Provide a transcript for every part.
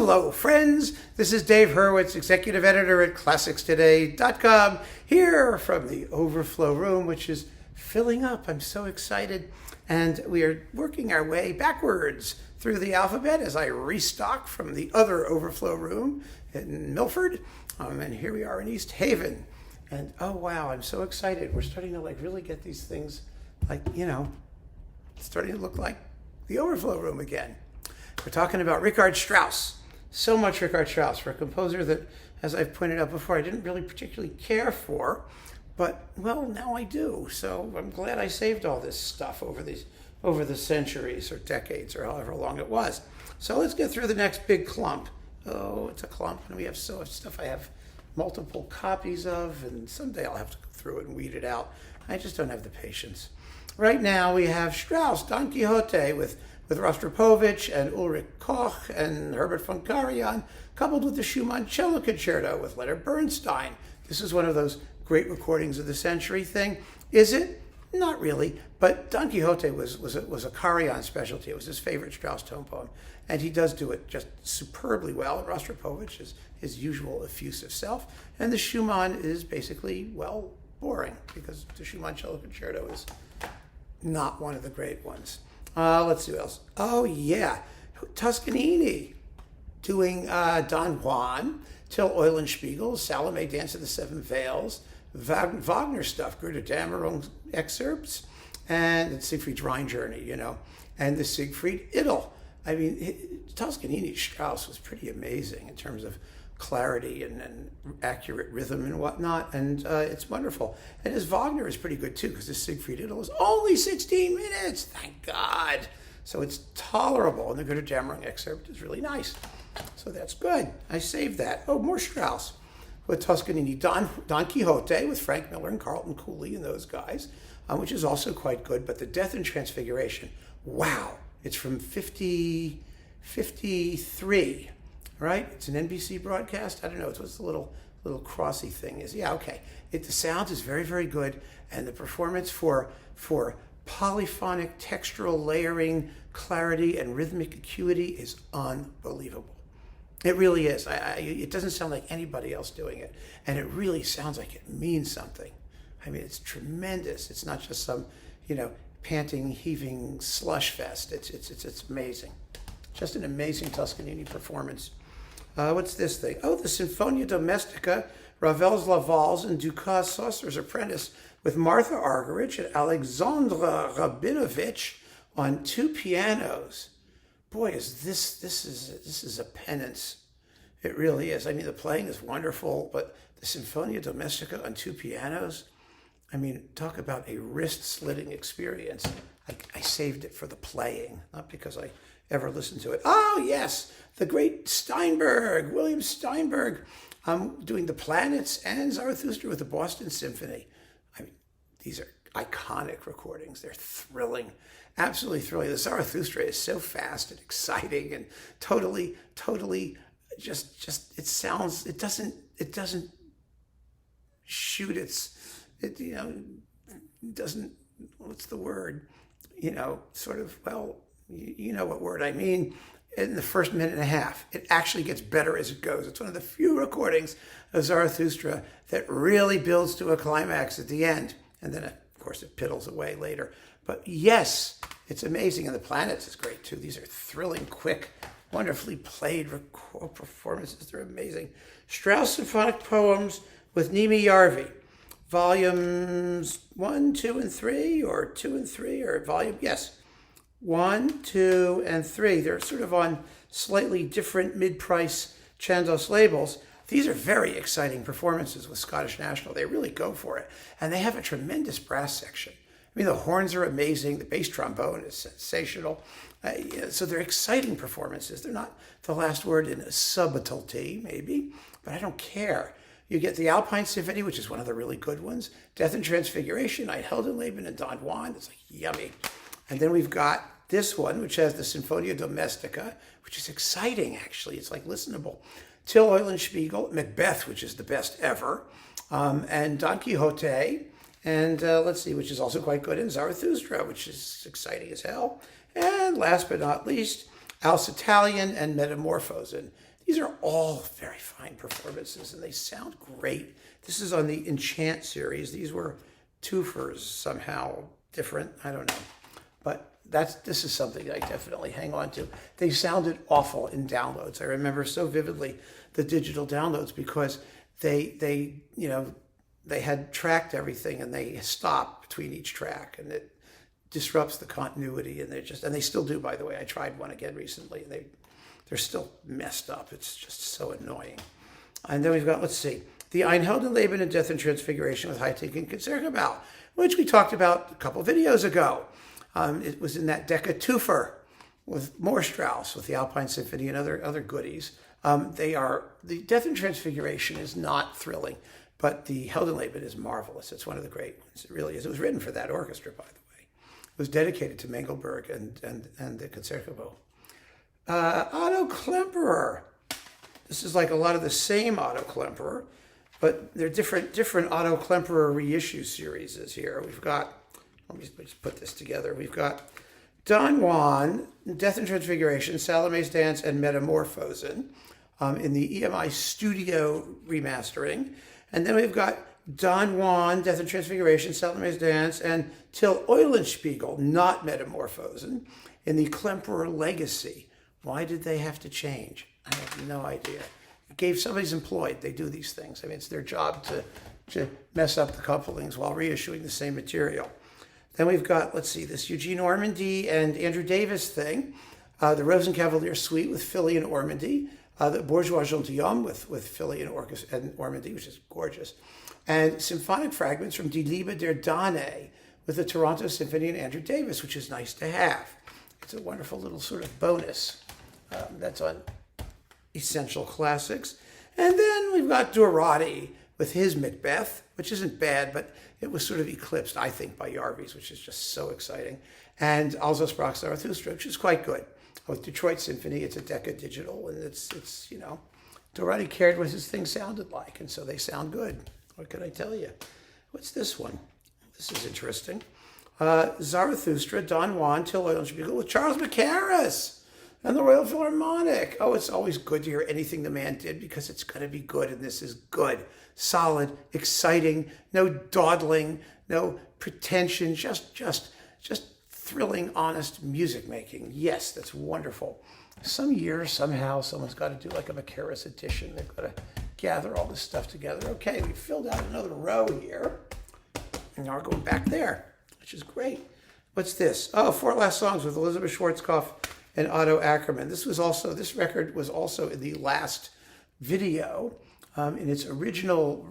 Hello, friends. This is Dave Hurwitz, executive editor at ClassicsToday.com, here from the Overflow room, which is filling up. I'm so excited. And we are working our way backwards through the alphabet as I restock from the other Overflow room in Milford. And here we are in East Haven. And oh, wow, I'm so excited. We're starting to really get these things starting to look like the Overflow room again. We're talking about Richard Strauss. So much Richard Strauss, for a composer that, as I've pointed out before, I didn't really particularly care for, but, well, now I do. So I'm glad I saved all this stuff over the centuries or decades or however long it was. So let's get through the next big clump. Oh, it's a clump, and we have so much stuff I have multiple copies of, and someday I'll have to go through it and weed it out. I just don't have the patience. Right now we have Strauss, Don Quixote, with Rostropovich and Ulrich Koch and Herbert von Karajan, coupled with the Schumann Cello Concerto with Leonard Bernstein. This is one of those great recordings of the century thing. Is it? Not really, but Don Quixote was a Karajan specialty. It was his favorite Strauss tone poem, and he does do it just superbly well. And Rostropovich is his usual effusive self, and the Schumann is basically, well, boring, because the Schumann Cello Concerto is not one of the great ones. Let's see what else. Oh, yeah. Toscanini doing Don Juan, Till Eulenspiegel, Salome Dance of the Seven Veils, Wagner stuff, Götterdämmerung excerpts, and Siegfried's Rhine Journey, and the Siegfried Idyll. I mean, Toscanini's Strauss was pretty amazing in terms of clarity and accurate rhythm and whatnot, and it's wonderful. And his Wagner is pretty good too, because his Siegfried Idyll is only 16 minutes, thank God. So it's tolerable, and the Götterdämmerung excerpt is really nice. So that's good. I saved that. Oh, more Strauss with Toscanini. Don Quixote with Frank Miller and Carlton Cooley and those guys, which is also quite good. But the Death and Transfiguration, wow, it's from 53. Right? It's an NBC broadcast. I don't know. It's what the little crossy thing is. Yeah, okay. The sound is very, very good, and the performance for polyphonic textural layering, clarity, and rhythmic acuity is unbelievable. It really is. It doesn't sound like anybody else doing it, and it really sounds like it means something. I mean, it's tremendous. It's not just some, panting, heaving slush fest. It's amazing. Just an amazing Toscanini performance. What's this thing? Oh, the Sinfonia Domestica, Ravel's La Valse and Dukas Saucer's Apprentice with Martha Argerich and Alexandra Rabinovich on two pianos. Boy, this is a penance. It really is. I mean, the playing is wonderful, but the Sinfonia Domestica on two pianos, I mean, talk about a wrist-slitting experience. I saved it for the playing, not because I ever listened to it. Oh, yes, the great Steinberg, William Steinberg, doing The Planets and Zarathustra with the Boston Symphony. I mean, these are iconic recordings. They're thrilling, absolutely thrilling. The Zarathustra is so fast and exciting and totally just it doesn't shoot it doesn't, what's the word? Sort of, well, you know what word I mean, in the first minute and a half. It actually gets better as it goes. It's one of the few recordings of Zarathustra that really builds to a climax at the end. And then, of course, it piddles away later. But yes, it's amazing. And The Planets is great, too. These are thrilling, quick, wonderfully played performances. They're amazing. Strauss Symphonic Poems with Nimi Yarvi. Volumes 1, 2, and 3, or 2 and 3, or volume, yes. 1, 2, and 3. They're sort of on slightly different mid-price Chandos labels. These are very exciting performances with Scottish National. They really go for it. And they have a tremendous brass section. I mean, the horns are amazing. The bass trombone is sensational. So they're exciting performances. They're not the last word in a subtlety, maybe, but I don't care. You get the Alpine Symphony, which is one of the really good ones. Death and Transfiguration, Ein Heldenleben, and Don Juan. It's like yummy. And then we've got this one, which has the Sinfonia Domestica, which is exciting, actually. It's like listenable. Till Eulenspiegel, Macbeth, which is the best ever, and Don Quixote, and let's see, which is also quite good, and Zarathustra, which is exciting as hell. And last but not least, Alce Italian, and Metamorphosen. These are all very fine performances, and they sound great. This is on the Enchant series. These were twofers, somehow different. I don't know. But this is something I definitely hang on to. They sounded awful in downloads. I remember so vividly the digital downloads because they had tracked everything and they stopped between each track, and it disrupts the continuity, and they still do, by the way. I tried one again recently, and they're still messed up. It's just so annoying. And then we've got, let's see, the Einheldenleben and Death and Transfiguration with Haitink and Concertgebouw, which we talked about a couple videos ago. It was in that Decca twofer with more Strauss, with the Alpine Symphony and other goodies. The Death and Transfiguration is not thrilling, but the Heldenleben is marvelous. It's one of the great ones. It really is. It was written for that orchestra, by the way. It was dedicated to Mengelberg and the Concertgebouw. Otto Klemperer. This is like a lot of the same Otto Klemperer, but they're different Otto Klemperer reissue series here. We've got, let me just put this together. We've got Don Juan, Death and Transfiguration, Salome's Dance, and Metamorphosen in the EMI Studio remastering. And then we've got Don Juan, Death and Transfiguration, Salome's Dance, and Till Eulenspiegel, not Metamorphosen, in the Klemperer Legacy. Why did they have to change? I have no idea. Somebody's employed. They do these things. I mean, it's their job to mess up the couplings while reissuing the same material. Then we've got, let's see, this Eugene Ormandy and Andrew Davis thing, the Rosenkavalier Suite with Philly and Ormandy, the Bourgeois Gentilhomme with Philly and Ormandy, which is gorgeous, and symphonic fragments from Die Liebe der Danae with the Toronto Symphony and Andrew Davis, which is nice to have. It's a wonderful little sort of bonus that's on Essential Classics. And then we've got Dorati with his Macbeth, which isn't bad, but it was sort of eclipsed, I think, by Yarvi's, which is just so exciting. And Also Sprach Zarathustra, which is quite good. With Detroit Symphony, it's a Decca digital, and it's Dorati cared what his thing sounded like, and so they sound good. What can I tell you? What's this one? This is interesting. Zarathustra, Don Juan, Till Eulenspiegel with Charles Mackerras and the Royal Philharmonic. Oh, it's always good to hear anything the man did because it's going to be good, and this is good. Solid, exciting, no dawdling, no pretension, just thrilling, honest music making. Yes, that's wonderful. Some year, somehow, someone's got to do like a Mackerras edition. They've got to gather all this stuff together. Okay, we filled out another row here, and now we're going back there, which is great. What's this? Oh, Four Last Songs with Elizabeth Schwarzkopf and Otto Ackerman. This record was also in the last video in its original,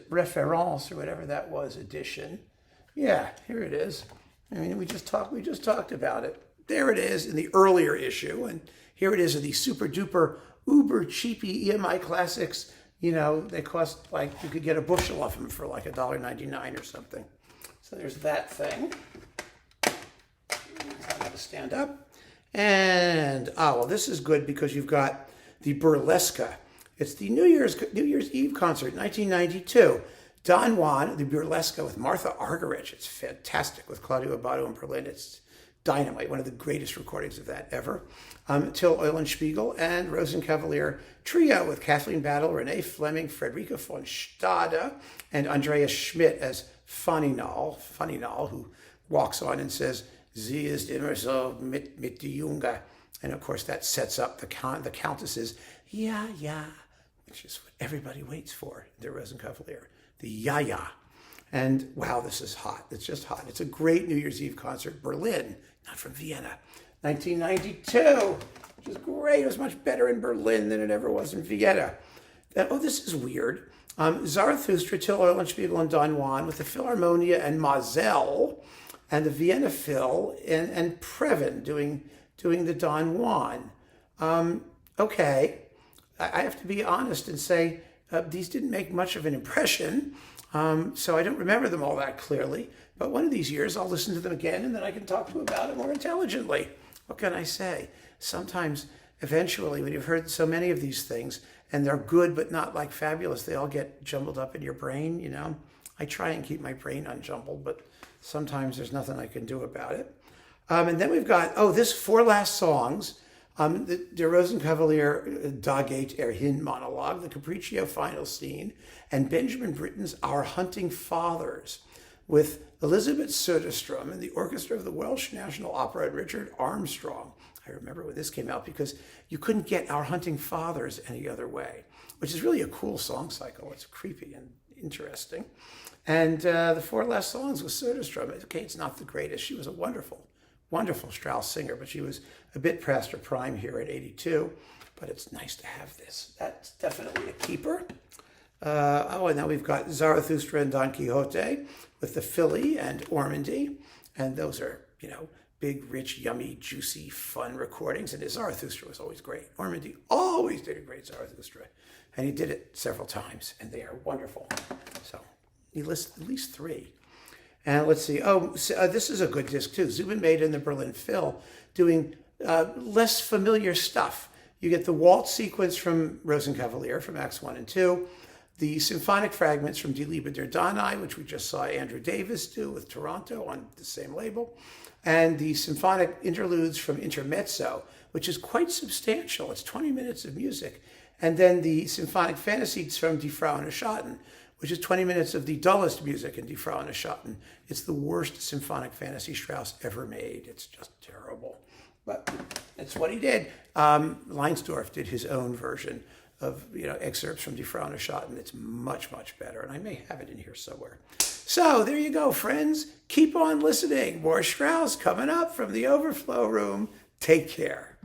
Reference or whatever that was edition. Yeah, here it is. I mean, we just talked about it. There it is in the earlier issue, and here it is in the super duper uber cheapy EMI Classics. You know, they cost like, you could get a bushel of them for like $1.99 or something. So there's that thing. I got to stand up. And, well, this is good because you've got the Burlesca. It's the New Year's Eve concert, 1992. Don Juan, the Burlesca with Martha Argerich. It's fantastic with Claudio Abbado in Berlin. It's dynamite, one of the greatest recordings of that ever. Till Eulenspiegel and Rosenkavalier Trio with Kathleen Battle, Renee Fleming, Frederica von Stade, and Andreas Schmidt as Faninal, who walks on and says, Sie ist immer so mit die Junge. And of course that sets up the Countess's ja, which is what everybody waits for in the Rosenkavalier. The ya. And wow, this is hot. It's just hot. It's a great New Year's Eve concert. Berlin, not from Vienna. 1992, which is great. It was much better in Berlin than it ever was in Vienna. This is weird. Zarathustra, Till Eulenspiegel, and Don Juan with the Philharmonia and Moselle, and the Vienna Phil and Previn doing the Don Juan. Okay, I have to be honest and say these didn't make much of an impression, so I don't remember them all that clearly. But one of these years I'll listen to them again, and then I can talk to them about it more intelligently. What can I say? Sometimes, eventually, when you've heard so many of these things, and they're good but not like fabulous, they all get jumbled up in your brain, you know. I try and keep my brain unjumbled, but sometimes there's nothing I can do about it. And then we've got, this Four Last Songs The Der Rosenkavalier Dagate Hin monologue, the Capriccio final scene, and Benjamin Britten's Our Hunting Fathers, with Elizabeth Söderström and the orchestra of the Welsh National Opera and Richard Armstrong. I remember when this came out because you couldn't get Our Hunting Fathers any other way, which is really a cool song cycle. It's creepy and interesting. And the four last songs with Söderström. Okay, it's not the greatest. She was a wonderful, wonderful Strauss singer, but she was a bit past her prime here at 82. But it's nice to have this. That's definitely a keeper. And now we've got Zarathustra and Don Quixote with the Philly and Ormandy. And those are, big, rich, yummy, juicy, fun recordings. And his Zarathustra was always great. Ormandy always did a great Zarathustra. And he did it several times, and they are wonderful. So he listed at least three. And let's see. This is a good disc, too. Zubin Mehta and the Berlin Phil doing less familiar stuff. You get the waltz sequence from Rosenkavalier from Acts 1 and 2, the symphonic fragments from Die Liebe der Danae, which we just saw Andrew Davis do with Toronto on the same label, and the symphonic interludes from Intermezzo, which is quite substantial. It's 20 minutes of music. And then the symphonic fantasies from Die Frau und Schatten, which is 20 minutes of the dullest music in Die Frau und Schatten. It's the worst symphonic fantasy Strauss ever made. It's just terrible. But that's what he did. Leinsdorf did his own version of excerpts from Die Frau und Schatten. It's much, much better. And I may have it in here somewhere. So there you go, friends. Keep on listening. More Strauss coming up from the Overflow room. Take care.